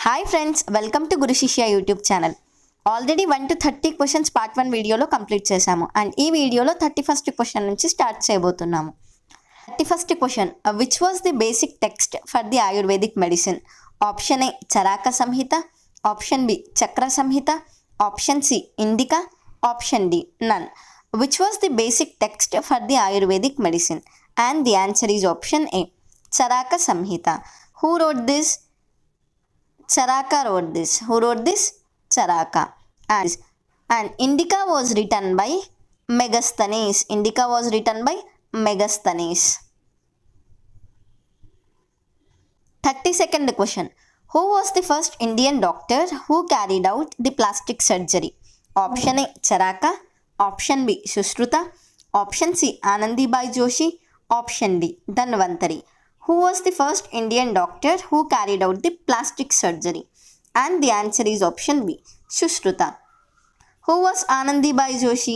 Hi friends, welcome to గురు శిష్య YouTube channel. Already 1 to 30 questions part 1 వీడియోలో complete చేశాము. And ఈ వీడియోలో 31st క్వశ్చన్ నుంచి స్టార్ట్ చేయబోతున్నాము. 31st question, which was the basic text for the Ayurvedic medicine? Option A Charaka Samhita, option B Chakra Samhita, option C Indica, option D none. Which was the basic text for the Ayurvedic medicine? And the answer is option A Charaka Samhita. Who wrote this? Charaka wrote this. Who wrote this? Charaka. And Indica was written by Megasthenes. Indica was written by Megasthenes. 32nd question. Who was the first Indian doctor who carried out the plastic surgery? Option A Charaka, option B Sushruta, option C Anandibai Joshi, option D Dhanvantari. Who was the first Indian doctor who carried out the plastic surgery? And the answer is option B, Sushruta. Who was Anandibai Joshi?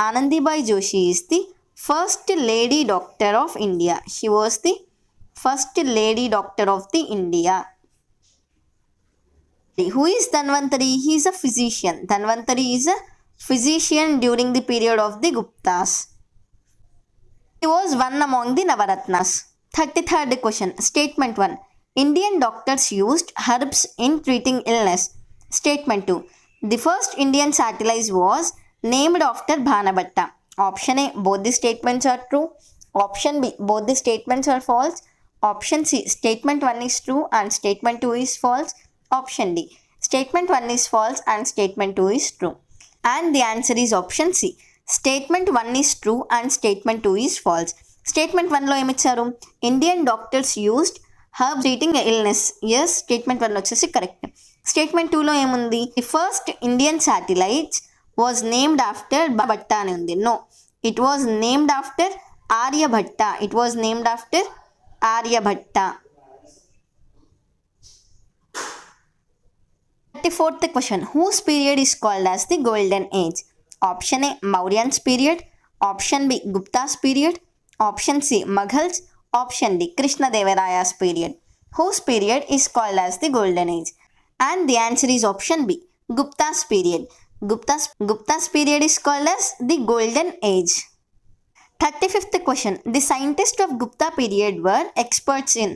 Anandibai Joshi is the first lady doctor of India. She was the first lady doctor of the India. Who is Dhanvantari? He is a physician. Dhanvantari is a physician during the period of the Guptas. He was one among the Navaratnas. 33rd question. Statement 1. Indian doctors used herbs in treating illness. Statement 2. The first Indian satellite was named after Bhanabhatta. Option A. Both the statements are true. Option B. Both the statements are false. Option C. Statement 1 is true and statement 2 is false. Option D. Statement 1 is false and statement 2 is true. And the answer is option C. Statement 1 is true and statement 2 is false. Statement 1లో ఏమిచ్చారు? Indian doctors used herb treating illness. Yes, statement 1 వచ్చేసి correct. Statement 2లో ఏముంది? The first Indian satellites was named after Bhatta అని ఉంది. No, it was named after Aryabhatta. It was named after Aryabhatta. 34th question. Whose period is called as the golden age? Option A Mauryans period, option B Guptas period, option C Mughals, option D Krishnadevaraya's period. Whose period is called as the golden age? And the answer is option B Gupta's period. Gupta's period is called as the golden age. 35th question. The scientists of Gupta period were experts in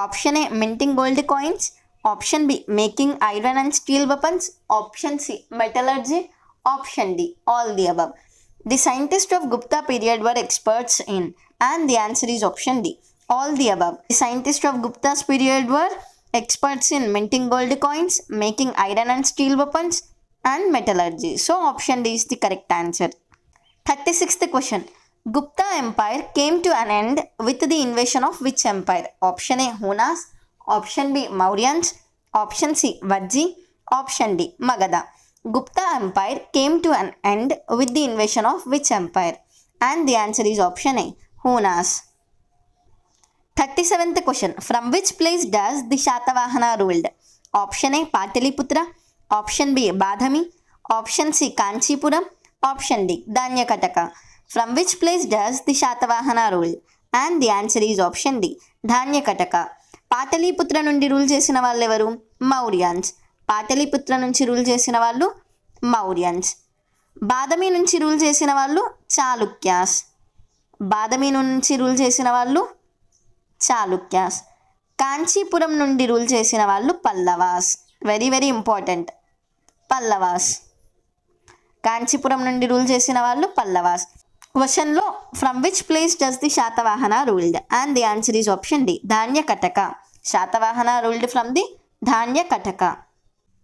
option A minting gold coins, option B making iron and steel weapons, option C metallurgy, option D all the above. The scientists of Gupta period were experts in, and the answer is option D, all the above. The scientists of Gupta's period were experts in minting gold coins, making iron and steel weapons, and metallurgy. So option D is the correct answer. 36th question. Gupta Empire came to an end with the invasion of which empire? Option A Hunas, option B Mauryans, option C Vajji, option D Magadha. Gupta Empire came to an end with the invasion of which empire? And the answer is option A, Hunas. 37th question. From which place does the Shatavahana ruled? Option A, Pataliputra, option B, Badhami, option C, Kanchipuram, option D, Dhanyakataka. From which place does the Shatavahana rule? And the answer is option D, Dhanyakataka. Pataliputra నుండి rule చేసిన వాళ్ళు ఎవరు? మౌర్యాన్స్. పాటలీపుత్ర నుంచి rule చేసిన వాళ్ళు మౌర్యన్స్. బాదమి నుంచి rule చేసిన వాళ్ళు చాళుక్యాస్. బాదమి నుంచి రూల్ చేసిన వాళ్ళు చాళుక్యాస్. కాంచీపురం నుండి రూల్ చేసిన వాళ్ళు Pallavas. Very very important, Pallavas. Kanchipuram నుండి రూల్ చేసిన వాళ్ళు పల్లవాస్. క్వశ్చన్లో from which place does the Satavahana ruled? And the answer is option D, Dhanyakataka. Satavahana ruled from the Dhanyakataka.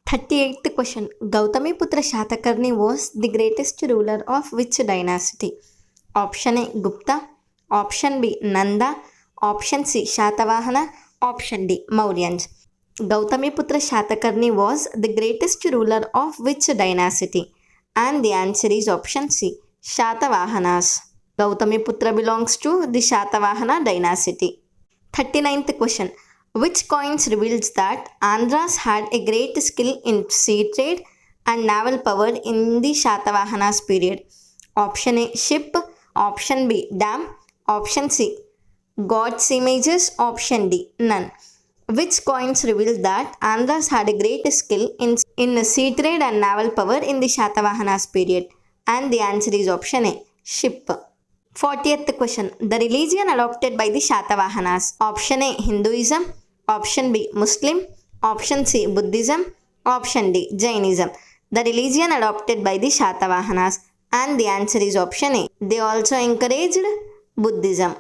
38th question. Gautamiputra Shatakarni was the greatest ruler of which dynasty? Option A Gupta, option B Nanda, option C Shatavahana, option D Mauryans. Gautamiputra Shatakarni was the greatest ruler of which dynasty? And the answer is option C Shatavahanas. Gautamiputra belongs to the Shatavahana dynasty. 39th question. Which coins reveals that Andhras had a great skill in sea trade and naval power in the Shatavahanas period? Option A ship, option B dam, option C God's images, option D none. Which coins reveal that Andhras had a great skill in sea trade and naval power in the Shatavahanas period? And the answer is option A, ship. 40th question. The religion adopted by the Shatavahanas. Option A, Hinduism. Option B, Muslim. Option C, Buddhism. Option D, Jainism. The religion adopted by the Shatavahanas. And the answer is option A. They also encouraged Buddhism.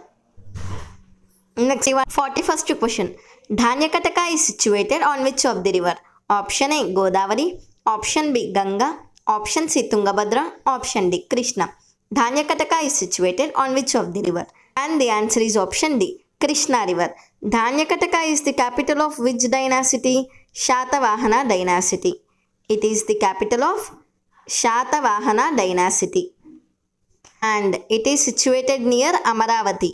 Next, 41st question. Dhanyakataka is situated on which of the river? Option A, Godavari. Option B, Ganga. Option C, Tungabhadra. Option D, Krishna. Dhanyakataka is situated on which of the river? And the answer is option D, Krishna river. Dhanyakataka is the capital of which dynasty? Shatavahana dynasty. It is the capital of Shatavahana dynasty. And it is situated near Amaravati.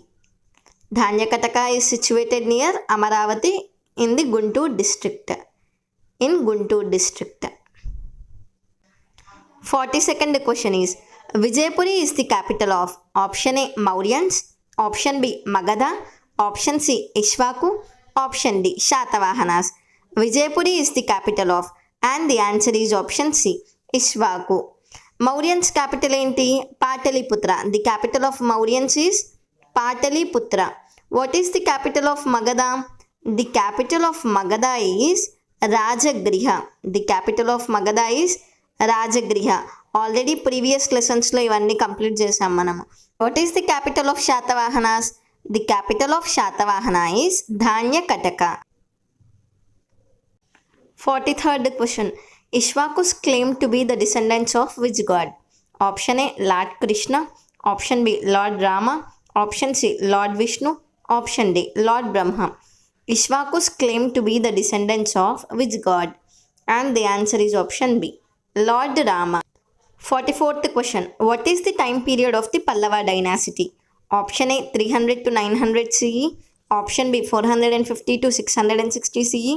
Dhanyakataka is situated near Amaravati in the Guntur district. In Guntur district. 42nd question is, Vijaypuri is the capital of option A, Mauryans. Option B, Magadha. Option C, Ishwaku. Option D, Shatavahanas. Vijaypuri is the capital of, and the answer is option C, Ishwaku. Mauryans capital enti? Pataliputra. The capital of Mauryans is Pataliputra. What is the capital of Magadha? The capital of Magadha is Rajagriha. The capital of Magadha is Rajagriha. Already previous lessons లో ఇవన్నీ complete చేసాం మనము. What is the capital of Shatavahanas? The capital of Shatavahana is Dhanyakataka. 43rd question. Ishwaku's claim to be the descendants of which god? Option A, Lord Krishna. Option B, Lord Rama. Option C, Lord Vishnu. Option D, Lord Brahma. Ishwaku's claim to be the descendants of which god? And the answer is option B, Lord Rama. 44th question. What is the time period of the Pallava dynasty? Option A, 300 to 900 CE. Option B, 450 to 660 CE.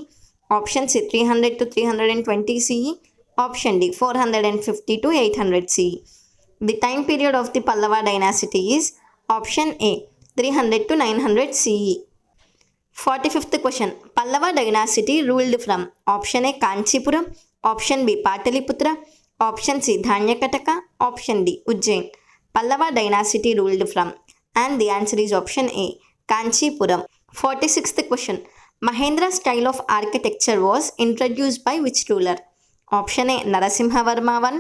Option C, 300 to 320 CE. Option D, 450 to 800 CE. The time period of the Pallava dynasty is option A, 300 to 900 CE. 45th question. Pallava dynasty ruled from option A, Kanchipuram. Option B, Pataliputra. Option C, Dhanyakataka. Option D, Ujjain. Pallava dynasty ruled from, and the answer is option A, Kanchipuram. 46th question. Mahendra style of architecture was introduced by which ruler? Option A, Narasimhavarma I.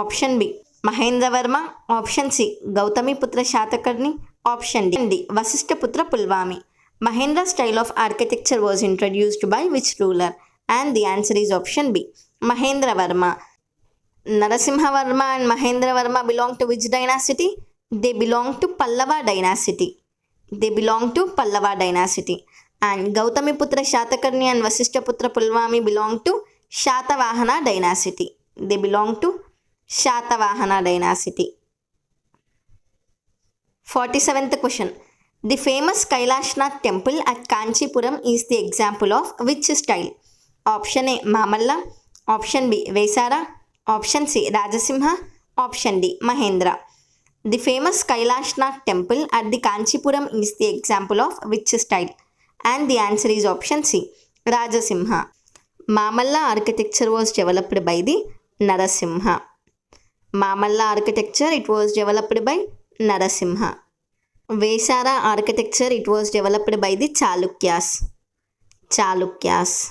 Option B, Mahendravarma. Option C, Gautamiputra Shatakarni. Option D, Vasishthaputra Pulvami. Mahendra style of architecture was introduced by which ruler? And the answer is option B, Mahendravarma. Narasimhavarma and Mahendravarma belong to which dynasty? They belong to Pallava dynasty. They belong to Pallava dynasty. And Gautamiputra Shatakarni and Vasishthaputra Pulvami belong to Shatavahana dynasty. They belong to Shatavahana dynasty. 47th question. The famous Kailashnath temple at Kanchipuram is the example of which style? Option A, Mamalla. Option B, Vesara. Option C, Rajasimha. Option D, Mahendra. The famous Kailashnath temple at the Kanchipuram is the example of which style? And the answer is option C, Rajasimha. Mamalla architecture was developed by the Narasimha. Mamalla architecture, it was developed by Narasimha. Vesara architecture, it was developed by the Chalukyas. Chalukyas.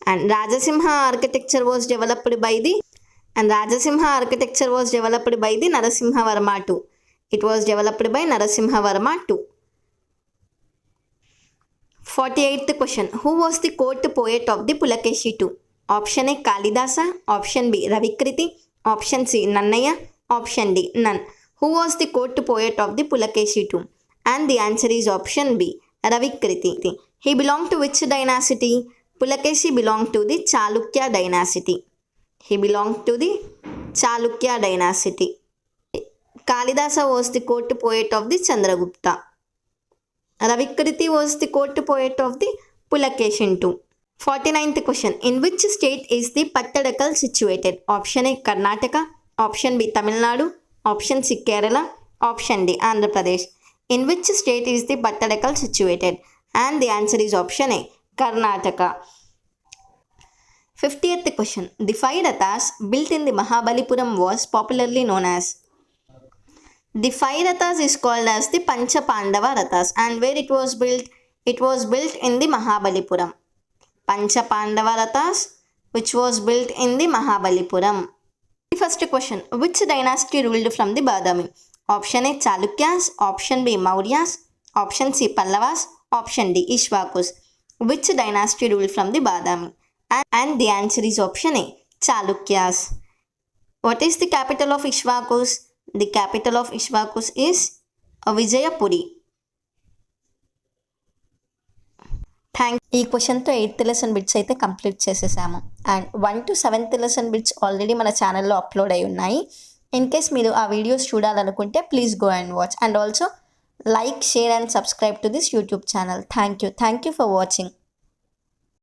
And Rajasimha architecture was developed by the Narasimhavarma II. It was developed by Narasimhavarma II. 48th question. Who was the court poet of the Pulakeshi II? Option A, Kalidasa. Option B, Ravikriti. Option C, Nannaya. Option D, none. Who was the court poet of the Pulakeshi II? And the answer is option B, Ravikriti. He belonged to which dynasty? Pulakeshi belonged to the Chalukya dynasty. He belonged to the Chalukya dynasty. Kalidasa was the court poet of the Chandragupta. Ravikriti was the court poet of the Pulakeshin II. 49th question. In which state is the Pattadakal situated? Option A, Karnataka. Option B, Tamil Nadu. Option C, Kerala. Option D, Andhra Pradesh. In which state is the Pattadakal situated? And the answer is option A, Karnataka. 50th question. The 5 rathas built in the Mahabalipuram was popularly known as. The 5 rathas is called as the Pancha Pandava rathas, and where it was built? It was built in the Mahabalipuram. Pancha Pandava rathas, which was built in the Mahabalipuram. The first question. Which dynasty ruled from the Badami? Option A, Chalukyas. Option B, Mauryas. Option C, Pallavas. Option D, Ishwakus. Which dynasty ruled from the Badami? And the answer is option A, Chalukyas. What is the capital of Ishwakus? The capital of Ishwakus is Vijayapuri. ఈ క్వశ్చన్తో 8th lesson bits అయితే complete చేసేసాము. And 1 to 7th lesson bits already మన ఛానల్లో upload అయి ఉన్నాయి. In case మీరు ఆ videos చూడాలనుకుంటే please go and watch. And also like, share and subscribe to this YouTube channel. Thank you for watching.